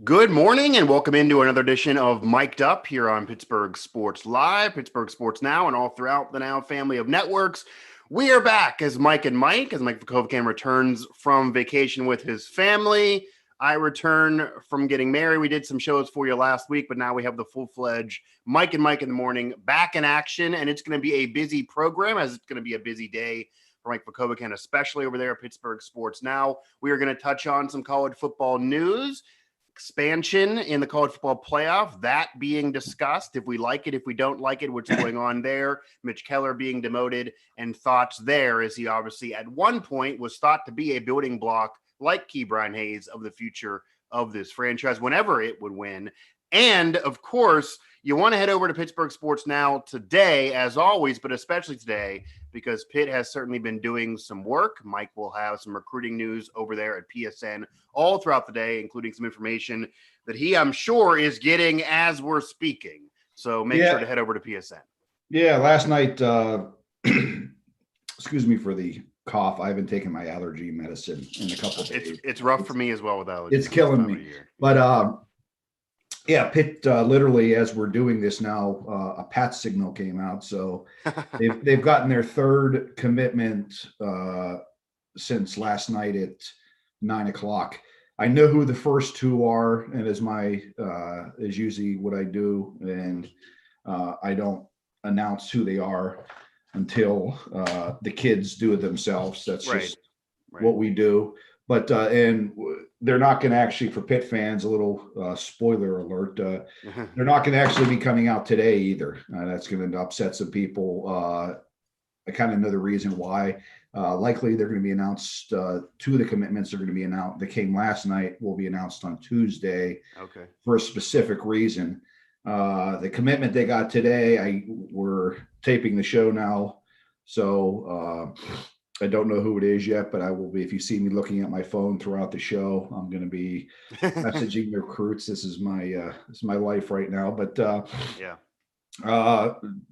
Good morning and welcome into another edition of Mic'd Up here on Pittsburgh Sports Live, Pittsburgh Sports Now, and all throughout the Now family of networks. We are back as Mike Vukovcan returns from vacation with his family. I return from getting married. We did some shows for you last week, but now we have the full-fledged Mike in the morning back in action, and it's going to be a busy program as it's going to be a busy day for Mike Vukovcan, especially over there at Pittsburgh Sports Now. We are going to touch on some college football news, expansion in the college football playoff, that being discussed. If we like it, if we don't like it, what's going on there. Mitch Keller being demoted, and thoughts there, as he obviously at one point was thought to be a building block like Key Brian Hayes of the future of this franchise whenever it would win. And of course, you want to head over to Pittsburgh Sports Now today, as always, but especially today, because Pitt has certainly been doing some work. Mike will have some recruiting news over there at PSN all throughout the day, including some information that he, I'm sure, is getting as we're speaking. So make sure to head over to PSN. Yeah, last night, excuse me for the cough. I haven't taken my allergy medicine in a couple of days. It's rough for me as well with allergies. It's killing me. But Pitt, literally, as we're doing this now, a PAT signal came out. So they've gotten their third commitment since last night at 9:00. I know who the first two are, and is usually what I do, and I don't announce who they are until the kids do it themselves. That's just what we do. But and they're not going to actually, for Pitt fans, a little spoiler alert, they're not going to actually be coming out today either. That's going to upset some people. I kind of know the reason why. Likely they're going to be announced. Two of the commitments are going to be announced. That came last night will be announced on Tuesday for a specific reason. The commitment they got today, we're taping the show now, so I don't know who it is yet, but I will be. If you see me looking at my phone throughout the show, I'm going to be messaging the recruits. This is my life right now. But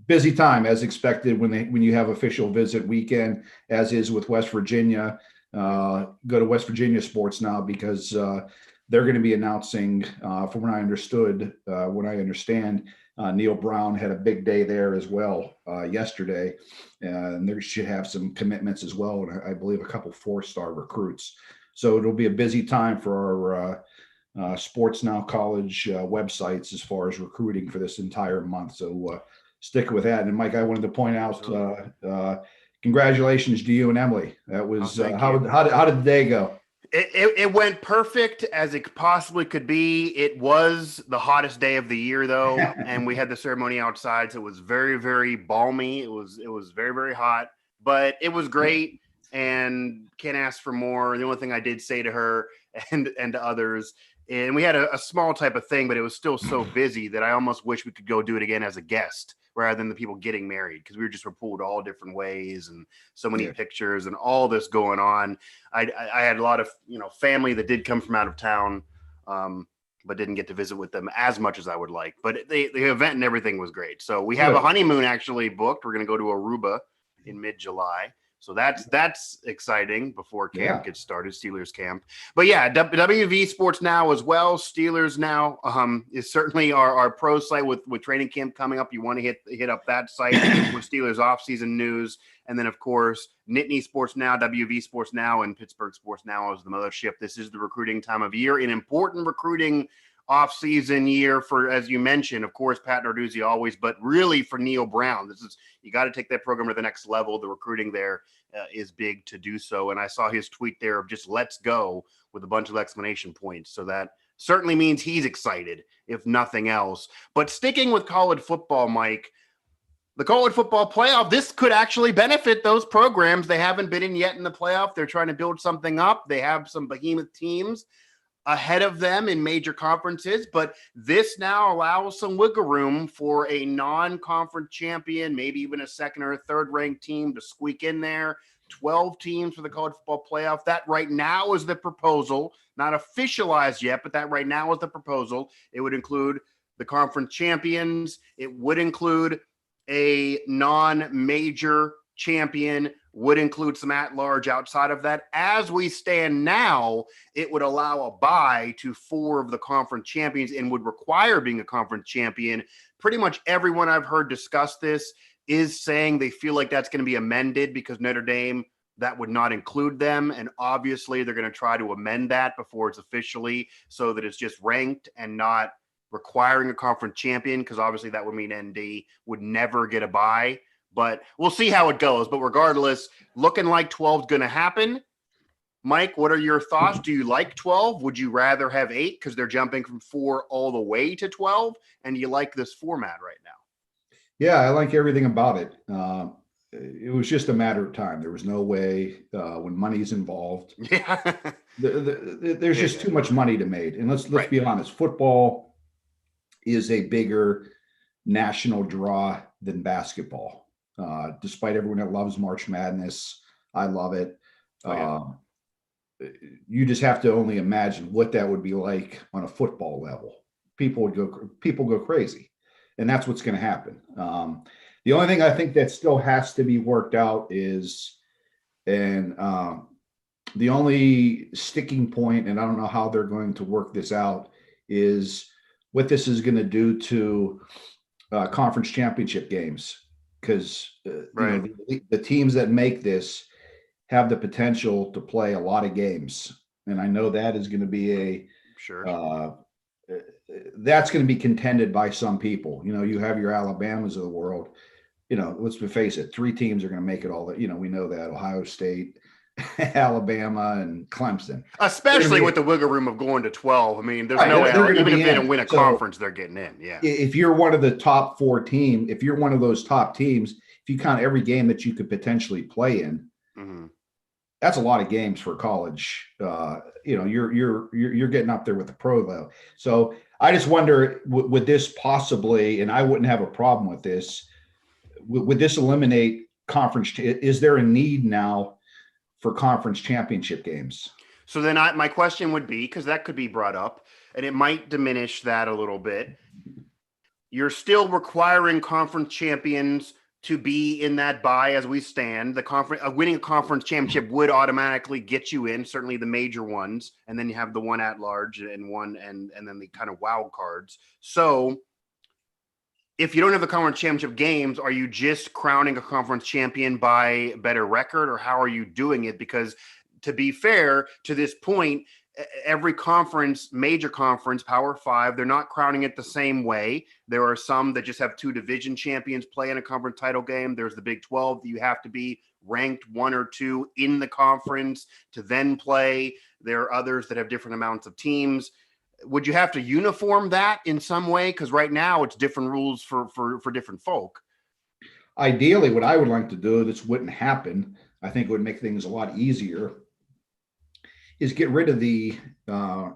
busy time as expected when you have official visit weekend, as is with West Virginia. Go to West Virginia Sports Now because they're going to be announcing, from what I understand, Neil Brown had a big day there as well yesterday, and they should have some commitments as well, and I believe a couple 4-star recruits. So it'll be a busy time for our Sports Now college websites as far as recruiting for this entire month. So stick with that. And Mike, I wanted to point out, congratulations to you and Emily. That was how did the day go? It went perfect as it possibly could be. It was the hottest day of the year, though, and we had the ceremony outside, so it was very, very balmy. It was very, very hot, but it was great, and can't ask for more. The only thing I did say to her and to others, and we had a small type of thing, but it was still so busy that I almost wish we could go do it again as a guest rather than the people getting married, because we were pulled all different ways and so many pictures and all this going on. I had a lot of family that did come from out of town, but didn't get to visit with them as much as I would like. But the event and everything was great. So we have a honeymoon actually booked. We're going to go to Aruba in mid-July. So that's exciting before camp gets started, Steelers camp. But yeah, WV Sports Now as well. Steelers Now is certainly our pro site with training camp coming up. You want to hit up that site with Steelers offseason news. And then, of course, Nittany Sports Now, WV Sports Now, and Pittsburgh Sports Now is the mothership. This is the recruiting time of year, an important recruiting off-season year for, as you mentioned, of course, Pat Narduzzi always, but really for Neil Brown. You got to take that program to the next level. The recruiting there is big to do so. And I saw his tweet there of just let's go with a bunch of exclamation points. So that certainly means he's excited, if nothing else. But sticking with college football, Mike, the college football playoff, this could actually benefit those programs. They haven't been in yet in the playoff. They're trying to build something up. They have some behemoth teams ahead of them in major conferences, but this now allows some wiggle room for a non-conference champion, maybe even a second or a third ranked team to squeak in there. 12 teams for the college football playoff. That right now is the proposal, not officialized yet, but that right now is the proposal. It would include the conference champions. It would include a non-major champion would include some at-large outside of that. As we stand now, it would allow a bye to 4 of the conference champions and would require being a conference champion. Pretty much everyone I've heard discuss this is saying they feel like that's going to be amended because Notre Dame, that would not include them. And obviously they're going to try to amend that before it's officially so that it's just ranked and not requiring a conference champion, because obviously that would mean ND would never get a bye. But we'll see how it goes. But regardless, looking like 12 is going to happen. Mike, what are your thoughts? Do you like 12? Would you rather have 8 because they're jumping from 4 all the way to 12? And do you like this format right now? Yeah, I like everything about it. It was just a matter of time. There was no way when money's involved. Yeah. There's just too much money to make. And let's Right. be honest, football is a bigger national draw than basketball. Despite everyone that loves March Madness, I love it. Oh, yeah. You just have to only imagine what that would be like on a football level. People go crazy, and that's what's going to happen. The only thing I think that still has to be worked out is, and the only sticking point, and I don't know how they're going to work this out, is what this is going to do to conference championship games. Because Right. the teams that make this have the potential to play a lot of games, and I know that is going to be Sure. that's going to be contended by some people. You have your Alabamas of the world. Let's face it, 3 teams are going to make it all. That we know that: Ohio State, Alabama, and Clemson. Especially with the wiggle room of going to 12. I mean, there's Right, no way, they're even if they in. don't win a So, conference, they're getting in. Yeah. if you're one of the top 4 teams, if you're one of those top teams, if you count every game that you could potentially play in, Mm-hmm. that's a lot of games for college. You're getting up there with the pro level. So I just wonder, would this possibly, and I wouldn't have a problem with this, would this eliminate conference? Is there a need now for conference championship games? So then my question would be, because that could be brought up, and it might diminish that a little bit. You're still requiring conference champions to be in that bye as we stand. The conference winning a conference championship would automatically get you in, certainly the major ones, and then you have the one at large and one and then the kind of wild cards. So if you don't have the conference championship games, are you just crowning a conference champion by better record, or how are you doing it? Because to be fair, to this point, every conference, major conference, Power 5, they're not crowning it the same way. There are some that just have 2 division champions play in a conference title game. There's the Big 12 that you have to be ranked 1 or 2 in the conference to then play. There are others that have different amounts of teams. Would you have to uniform that in some way? Because right now it's different rules for different folk. Ideally, what I would like to do, this wouldn't happen, I think it would make things a lot easier, is get rid of the I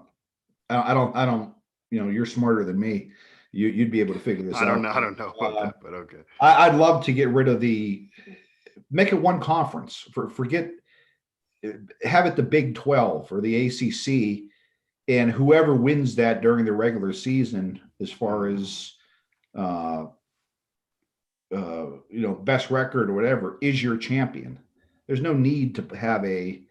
don't you're smarter than me. You'd be able to figure this out. I don't know about that, but okay. I'd love to get rid of make it one conference. Have it the Big 12 or the ACC, and whoever wins that during the regular season, as far as best record or whatever, is your champion. There's no need to have a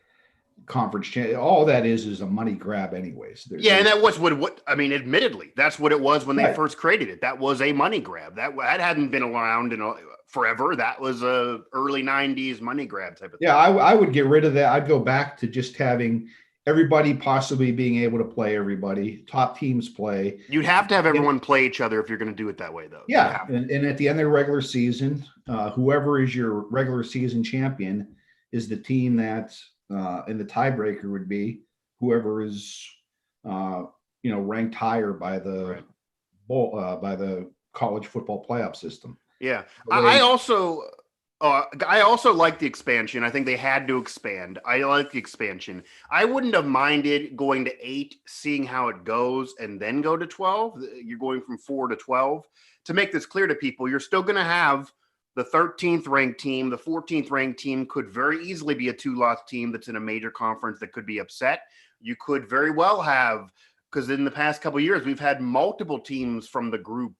conference all that is a money grab anyways. And that was what I mean, admittedly, that's what it was when they first created it. That was a money grab. That hadn't been around in forever. That was a early 90s money grab type of thing. Yeah, I would get rid of that. I'd go back to just having everybody possibly being able to play everybody, top teams play. You'd have to have everyone play each other if you're going to do it that way, though. Yeah, and at the end of the regular season, whoever is your regular season champion is the team that and the tiebreaker would be whoever is ranked higher by the by the college football playoff system. Yeah, I also like the expansion. I think they had to expand. I like the expansion. I wouldn't have minded going to 8, seeing how it goes, and then go to 12. You're going from 4 to 12. To make this clear to people, you're still going to have the 13th ranked team. The 14th ranked team could very easily be a 2-loss team that's in a major conference that could be upset. You could very well have, because in the past couple of years, we've had multiple teams from the group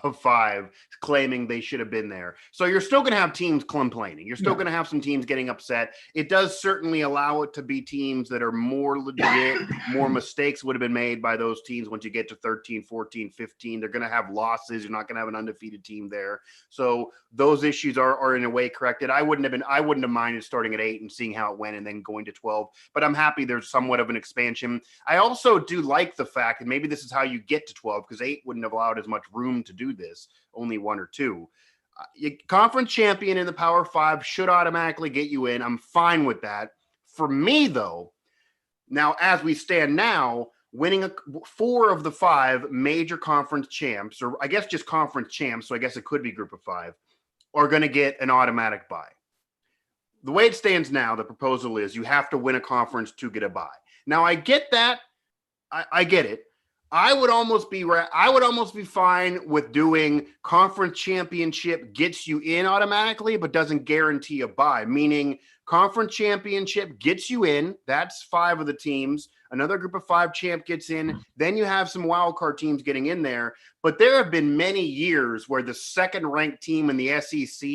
of 5 claiming they should have been there. So you're still going to have teams complaining. You're still going to have some teams getting upset. It does certainly allow it to be teams that are more legit. More mistakes would have been made by those teams once you get to 13, 14, 15. They're going to have losses. You're not going to have an undefeated team there. So those issues are in a way corrected. I wouldn't have minded starting at 8 and seeing how it went and then going to 12. But I'm happy there's somewhat of an expansion. I also do like the fact, and maybe this is how you get to 12, because 8 wouldn't have allowed as much room to do this, only 1 or 2. Conference champion in the Power 5 should automatically get you in. I'm fine with that. For me, though, now as we stand now, winning 4 of the 5 major conference champs, or I guess just conference champs, so I guess it could be group of 5, are going to get an automatic bye. The way it stands now, the proposal is you have to win a conference to get a bye. Now, I get that. I get it. I would almost be fine with doing conference championship gets you in automatically, but doesn't guarantee a bye, meaning conference championship gets you in. That's 5 of the teams. Another group of 5 champ gets in. Then you have some wild card teams getting in there. But there have been many years where the second ranked team in the SEC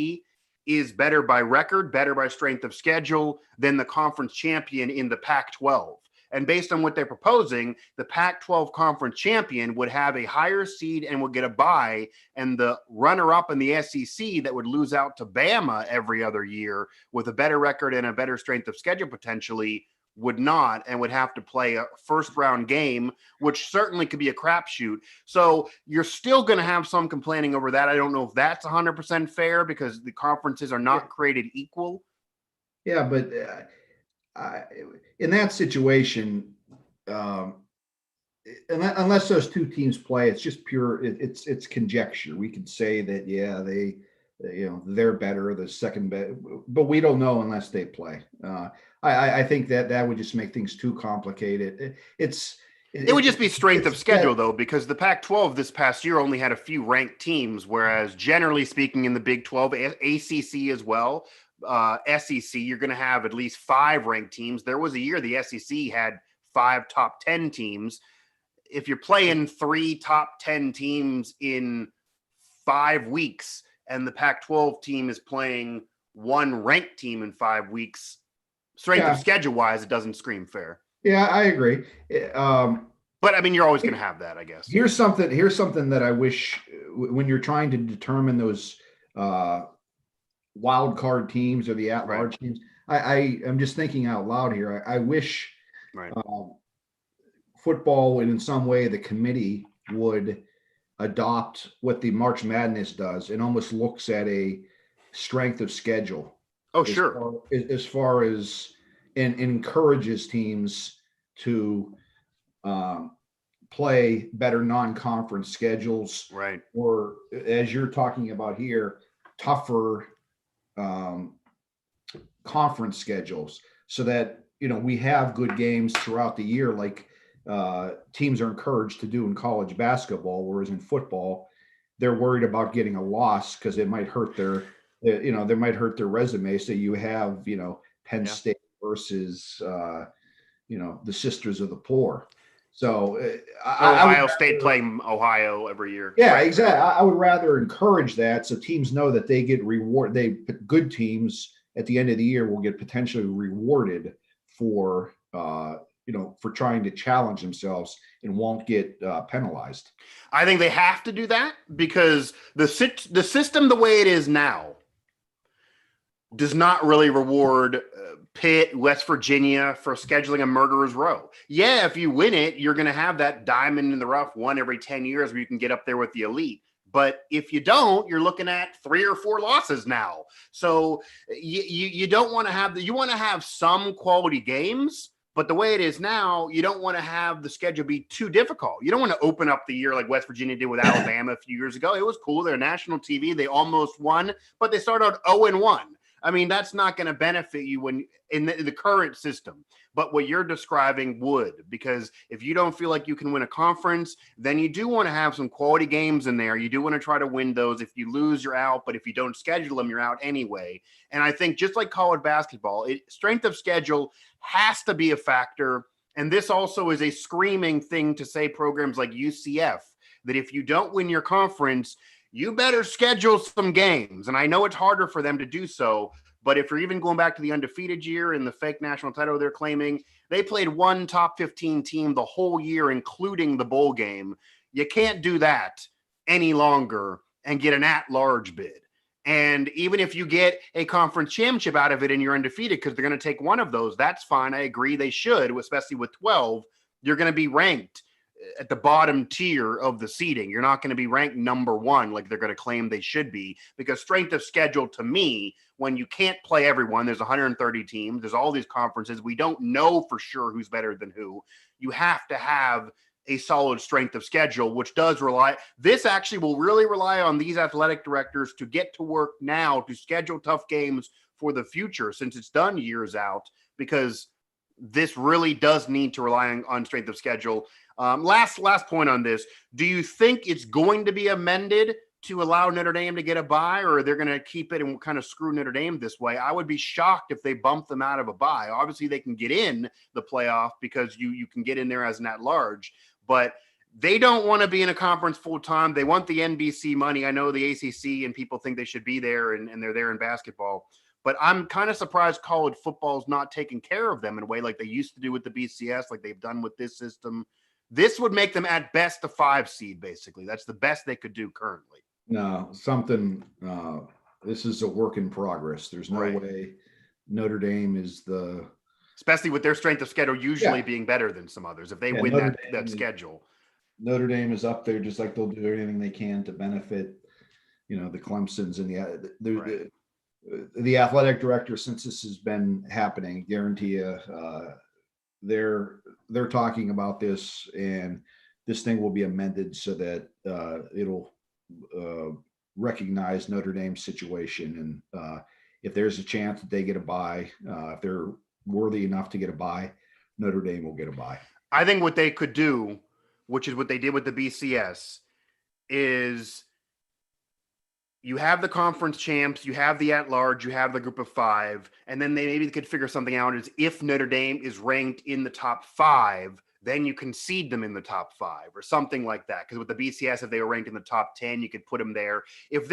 is better by record, better by strength of schedule than the conference champion in the Pac-12. And based on what they're proposing, the Pac-12 conference champion would have a higher seed and would get a bye, and the runner-up in the SEC that would lose out to Bama every other year with a better record and a better strength of schedule potentially would not, and would have to play a first-round game, which certainly could be a crapshoot. So you're still going to have some complaining over that. I don't know if that's 100% fair because the conferences are not created equal. Yeah, but in that situation, unless those 2 teams play, it's just pure. It's conjecture. We could say that they're better, the second best, but we don't know unless they play. I think that would just make things too complicated. It would just be strength of schedule, though, because the Pac-12 this past year only had a few ranked teams, whereas generally speaking in the Big 12, ACC as well, SEC, you're going to have at least 5 ranked teams. There was a year the SEC had 5 top 10 teams. If you're playing 3 top 10 teams in 5 weeks and the Pac-12 team is playing 1 ranked team in 5 weeks, strength of schedule wise, it doesn't scream fair. Yeah, I agree. But I mean, you're always going to have that, I guess. Here's something that I wish, when you're trying to determine those wild card teams or the at-large teams, I'm just thinking out loud here. I wish football, and in some way the committee would adopt what the March Madness does and almost looks at a strength of schedule. Oh, sure. As far as and encourages teams to play better non-conference schedules, right? Or, as you're talking about here, tougher conference schedules, so that we have good games throughout the year, like teams are encouraged to do in college basketball, whereas in football they're worried about getting a loss because it might hurt their they might hurt their resume. So you have Penn State versus the Sisters of the Poor. So Ohio State playing Ohio every year. Yeah, exactly. I would rather encourage that, so teams know that they get good teams at the end of the year will get potentially rewarded for for trying to challenge themselves and won't get penalized. I think they have to do that because the system the way it is now does not really reward Pitt, West Virginia for scheduling a murderer's row. Yeah, if you win it, you're going to have that diamond in the rough one every 10 years where you can get up there with the elite. But if you don't, you're looking at 3 or 4 losses now. So you don't want to have you want to have some quality games, but the way it is now, you don't want to have the schedule be too difficult. You don't want to open up the year like West Virginia did with Alabama a few years ago. It was cool. They're national TV. They almost won, but they started out 0-1. I mean, that's not going to benefit you when in the current system. But what you're describing would, because if you don't feel like you can win a conference, then you do want to have some quality games in there. You do want to try to win those. If you lose, you're out. But if you don't schedule them, you're out anyway. And I think just like college basketball, strength of schedule has to be a factor. And this also is a screaming thing to say programs like UCF that if you don't win your conference, you better schedule some games. And I know it's harder for them to do so, but if you're even going back to the undefeated year and the fake national title they're claiming, they played one top 15 team the whole year, including the bowl game. You can't do that any longer and get an at-large bid. And even if you get a conference championship out of it and you're undefeated, because they're going to take one of those, that's fine. I agree they should, especially with 12. You're going to be ranked at the bottom tier of the seeding. You're not going to be ranked number one like they're going to claim they should be, because strength of schedule, to me, when you can't play everyone, there's 130 teams, there's all these conferences, we don't know for sure who's better than who. You have to have a solid strength of schedule, which does rely. This actually will really rely on these athletic directors to get to work now to schedule tough games for the future, since it's done years out, because this really does need to rely on strength of schedule. Last point on this. Do you think it's going to be amended to allow Notre Dame to get a bye, or they're going to keep it and kind of screw Notre Dame this way? I would be shocked if they bump them out of a bye. Obviously, they can get in the playoff because you can get in there as an at-large, but they don't want to be in a conference full time. They want the NBC money. I know the ACC and people think they should be there, and they're there in basketball. But I'm kind of surprised college football is not taking care of them in a way like they used to do with the BCS, like they've done with this system. This would make them at best a 5 seed, basically. That's the best they could do currently. No, this is a work in progress. There's no way Notre Dame is the... Especially with their strength of schedule usually being better than some others. If they win that schedule. Notre Dame is up there just like they'll do everything they can to benefit, the Clemsons and the athletic director, since this has been happening, guarantee you, they're talking about this, and this thing will be amended so that it'll recognize Notre Dame's situation. And if there's a chance that they get a bye, if they're worthy enough to get a bye, Notre Dame will get a bye. I think what they could do, which is what they did with the BCS, is you have the conference champs, you have the at-large, you have the group of 5, and then they could figure something out. Is if Notre Dame is ranked in the top 5, then you can seed them in the top 5 or something like that. Because with the BCS, if they were ranked in the top 10, you could put them there. If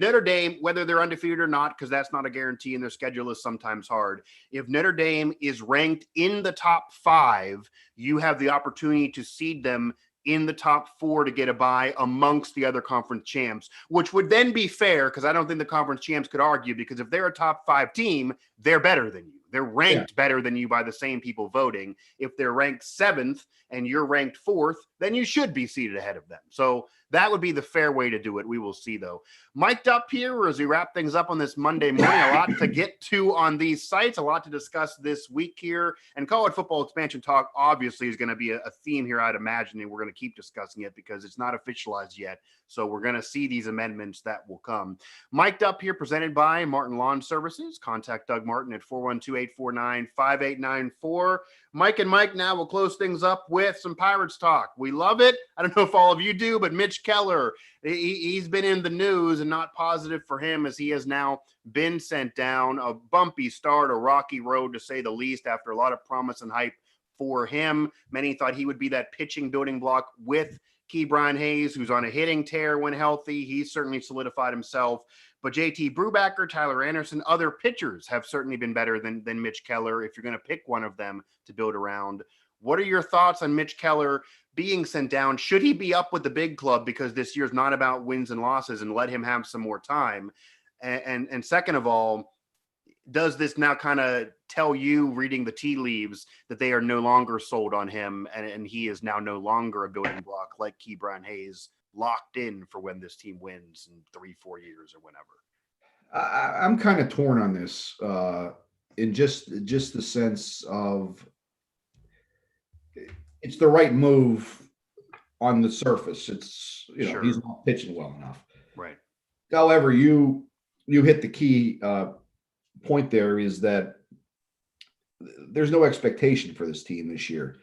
Notre Dame, whether they're undefeated or not, because that's not a guarantee and their schedule is sometimes hard. If Notre Dame is ranked in the top 5, you have the opportunity to seed them in the top 4 to get a bye amongst the other conference champs, which would then be fair, because I don't think the conference champs could argue, because if they're a top 5 team, they're better than you. They're ranked better than you by the same people voting. If they're ranked 7th and you're ranked 4th, then you should be seated ahead of them. So that would be the fair way to do it. We will see, though. Mic'd up here as we wrap things up on this Monday morning. A lot to get to on these sites, a lot to discuss this week here. And college football expansion talk obviously is going to be a theme here, I'd imagine, and we're going to keep discussing it because it's not officialized yet. So we're going to see these amendments that will come. Mic'd up here, presented by Martin Lawn Services. Contact Doug Martin at 412-849-5894. Mike and Mike, now we'll close things up with some Pirates talk. We love it. I don't know if all of you do, but Mitch Keller, he's been in the news, and not positive for him, as he has now been sent down. A bumpy start, a rocky road to say the least, after a lot of promise and hype for him. Many thought he would be that pitching building block with Ke'Bryan Hayes, who's on a hitting tear when healthy. He's certainly solidified himself. But JT Brubaker, Tyler Anderson, other pitchers have certainly been better than Mitch Keller, if you're going to pick one of them to build around. What are your thoughts on Mitch Keller being sent down? Should he be up with the big club, because this year's not about wins and losses, and let him have some more time? And second of all, does this now kind of tell you, reading the tea leaves, that they are no longer sold on him, and he is now no longer a building block like Ke'Bryan Hayes, locked in for when this team wins in 3-4 years or whenever? I'm kind of torn on this, in just the sense of it's the right move on the surface. It's Sure. He's not pitching well enough. Right. However, you hit the key point there, is that there's no expectation for this team this year.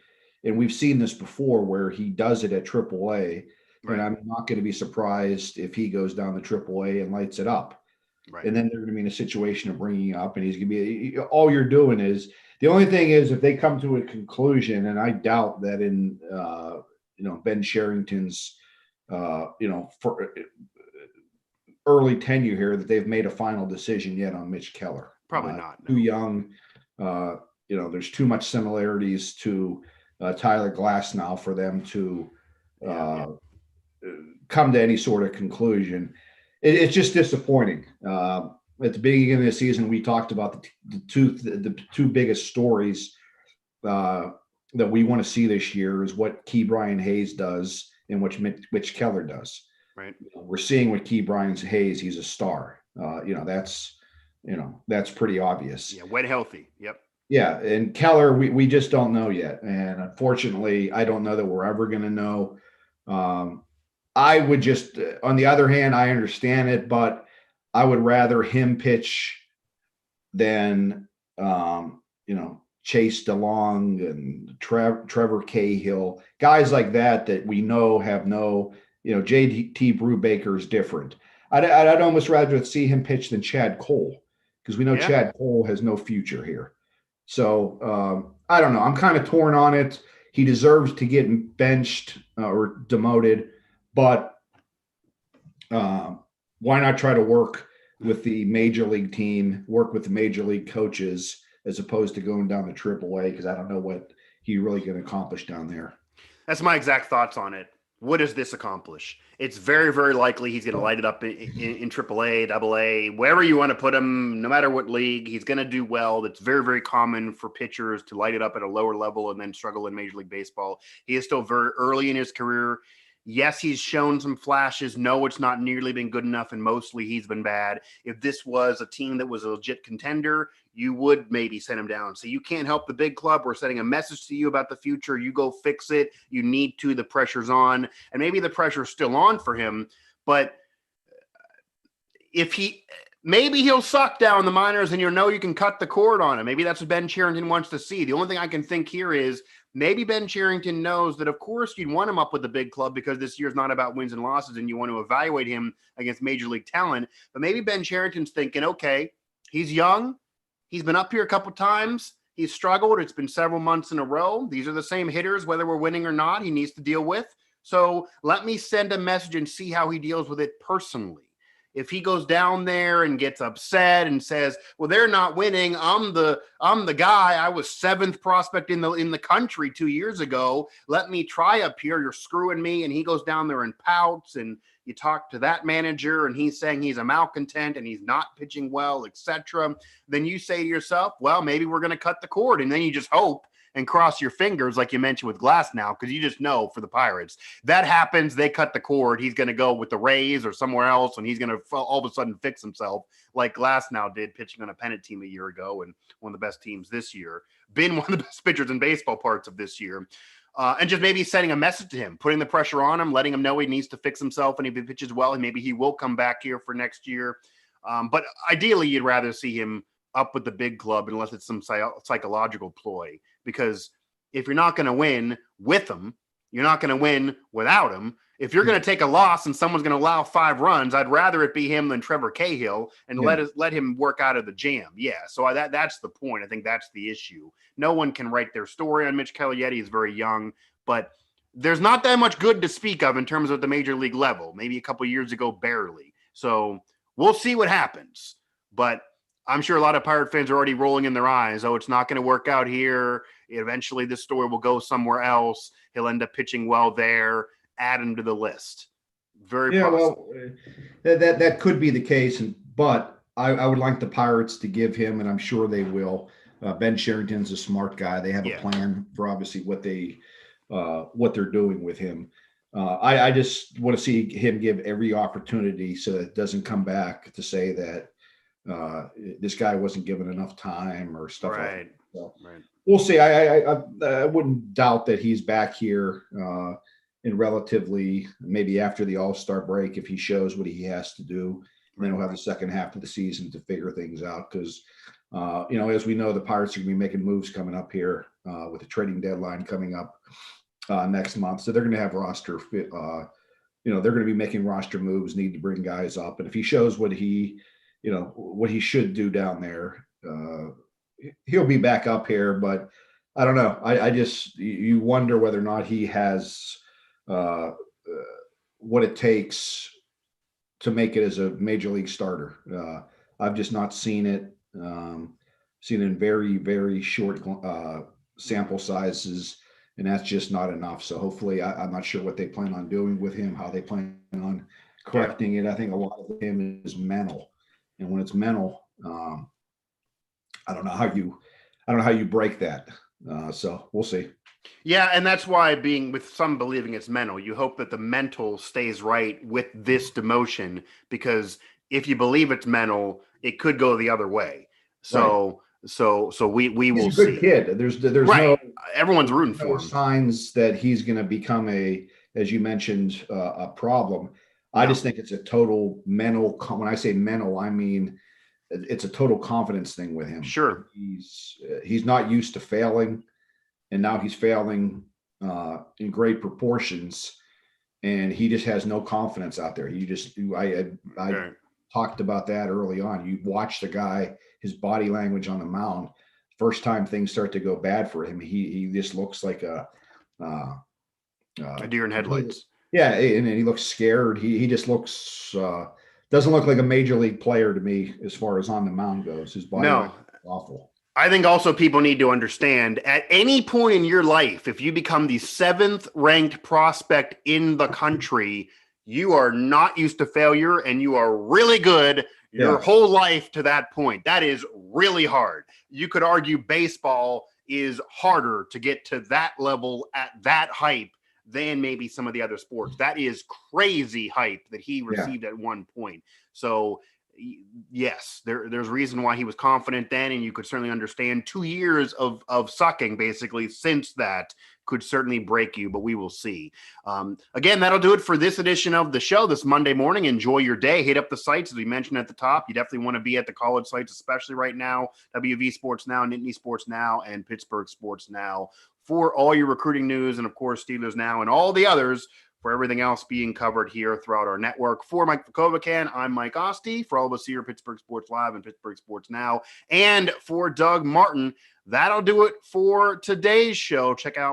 And we've seen this before where he does it at AAA. Right. And I'm not going to be surprised if he goes down to AAA and lights it up. Right. And then they're going to be in a situation of bringing up, and he's going to be, all you're doing is, the only thing is, if they come to a conclusion, and I doubt that in, Ben Sherrington's for early tenure here that they've made a final decision yet on Mitch Keller. Probably not. Too No. young. There's too much similarities to Tyler Glass now for them to come to any sort of conclusion. It's just disappointing. At the beginning of the season, we talked about the two biggest stories that we want to see this year is what Key Brian Hayes does and what Mitch Keller does. Right. We're seeing with Key Brian Hayes, he's a star. That's pretty obvious. Yeah, when healthy. Yep. Yeah, and Keller, we just don't know yet, and unfortunately, I don't know that we're ever going to know. I would just, on the other hand, I understand it, but I would rather him pitch than Chase DeLong and Trevor Cahill, guys like that we know have no. JT Brubaker is different. I'd almost rather see him pitch than Chad Cole because we know Chad Cole has no future here. So I don't know. I'm kind of torn on it. He deserves to get benched or demoted, but why not try to work with the major league team, work with the major league coaches as opposed to going down to AAA because I don't know what he really can accomplish down there. That's my exact thoughts on it. What does this accomplish? It's very, very likely he's going to light it up in AAA, AA, wherever you want to put him, no matter what league, he's going to do well. That's very, very common for pitchers to light it up at a lower level and then struggle in Major League Baseball. He is still very early in his career. Yes, he's shown some flashes. No, it's not nearly been good enough, and mostly he's been bad. If this was a team that was a legit contender, you would maybe send him down. So you can't help the big club. We're sending a message to you about the future. You go fix it. You need to. The pressure's on. And maybe the pressure's still on for him, but maybe he'll suck down the minors and you can cut the cord on him. Maybe that's what Ben Cherington wants to see. The only thing I can think here is maybe Ben Cherington knows that, of course, you'd want him up with the big club because this year's not about wins and losses and you want to evaluate him against major league talent. But maybe Ben Cherington's thinking, okay, he's young. He's been up here a couple times. He's struggled. It's been several months in a row. These are the same hitters, whether we're winning or not, he needs to deal with. So let me send a message and see how he deals with it personally. If he goes down there and gets upset and says, well, they're not winning. I'm the guy. I was 7th prospect in the country 2 years ago. Let me try up here. You're screwing me. And he goes down there and pouts, and you talk to that manager and he's saying he's a malcontent and he's not pitching well, etc. Then you say to yourself, well, maybe we're going to cut the cord. And then you just hope and cross your fingers, like you mentioned with Glass now, because you just know for the Pirates that happens. They cut the cord. He's going to go with the Rays or somewhere else, and he's going to all of a sudden fix himself like Glass now did, pitching on a pennant team a year ago and one of the best teams this year. Been one of the best pitchers in baseball parts of this year. And just maybe sending a message to him, putting the pressure on him, letting him know he needs to fix himself, and if he pitches well, and maybe he will come back here for next year. But ideally, you'd rather see him up with the big club unless it's some psychological ploy. Because if you're not going to win with him, you're not going to win without him. If you're going to take a loss and someone's going to allow 5 runs, I'd rather it be him than Trevor Cahill and let him work out of the jam. Yeah, so that's the point. I think that's the issue. No one can write their story on Mitch Keller yet. He's very young, but there's not that much good to speak of in terms of the major league level. Maybe a couple years ago, barely. So we'll see what happens. But I'm sure a lot of Pirate fans are already rolling in their eyes. Oh, it's not going to work out here. Eventually this story will go somewhere else. He'll end up pitching well there. Add him to the list. Very possible. Well, that could be the case. But I would like the Pirates to give him, and I'm sure they will. Ben Cherington's a smart guy. They have a plan for obviously what they're doing with him. I just want to see him give every opportunity so it doesn't come back to say that this guy wasn't given enough time or stuff like that. So we'll see. I wouldn't doubt that he's back here in relatively maybe after the All-Star break if he shows what he has to do. And then we'll have the second half of the season to figure things out because, as we know, the Pirates are going to be making moves coming up here with the trading deadline coming up next month. So they're going to have roster fit. They're going to be making roster moves, need to bring guys up. And if he shows what he should do down there, he'll be back up here. But I don't know. You wonder whether or not he has what it takes to make it as a major league starter. I've just not seen it. Seen it in very, very short sample sizes, and that's just not enough. So hopefully, I'm not sure what they plan on doing with him, how they plan on correcting it. I think a lot of him is mental, and when it's mental, I don't know how you break that. So we'll see. Yeah, and that's why being with some believing it's mental, you hope that the mental stays right with this demotion, because if you believe it's mental, it could go the other way. So we He's will a good see. kid. There's Right. Everyone's rooting no for him. signs that he's going to become as you mentioned, a problem. I No. just think it's a total mental. When I say mental, I mean it's a total confidence thing with him. Sure. He's not used to failing, and now he's failing in great proportions, and he just has no confidence out there. I talked about that early on. You watch the guy, his body language on the mound. First time things start to go bad for him, he just looks like a deer in headlights. Yeah, and he looks scared. He just looks doesn't look like a major league player to me as far as on the mound goes. His body is awful. I think also people need to understand at any point in your life, if you become the 7th ranked prospect in the country, you are not used to failure and you are really good your whole life to that point. That is really hard. You could argue baseball is harder to get to that level at that hype than maybe some of the other sports. That is crazy hype that he received at one point. So yes, there's reason why he was confident then, and you could certainly understand 2 years of sucking basically since that could certainly break you, but we will see. Again, that'll do it for this edition of the show this Monday morning. Enjoy your day. Hit up the sites, as we mentioned at the top. You definitely want to be at the college sites, especially right now, WV Sports Now, Nittany Sports Now, and Pittsburgh Sports Now for all your recruiting news, and of course, Steelers Now and all the others for everything else being covered here throughout our network. For Mike Vukovcan, I'm Mike Asti. For all of us here at Pittsburgh Sports Live and Pittsburgh Sports Now, and for Doug Martin, that'll do it for today's show. Check out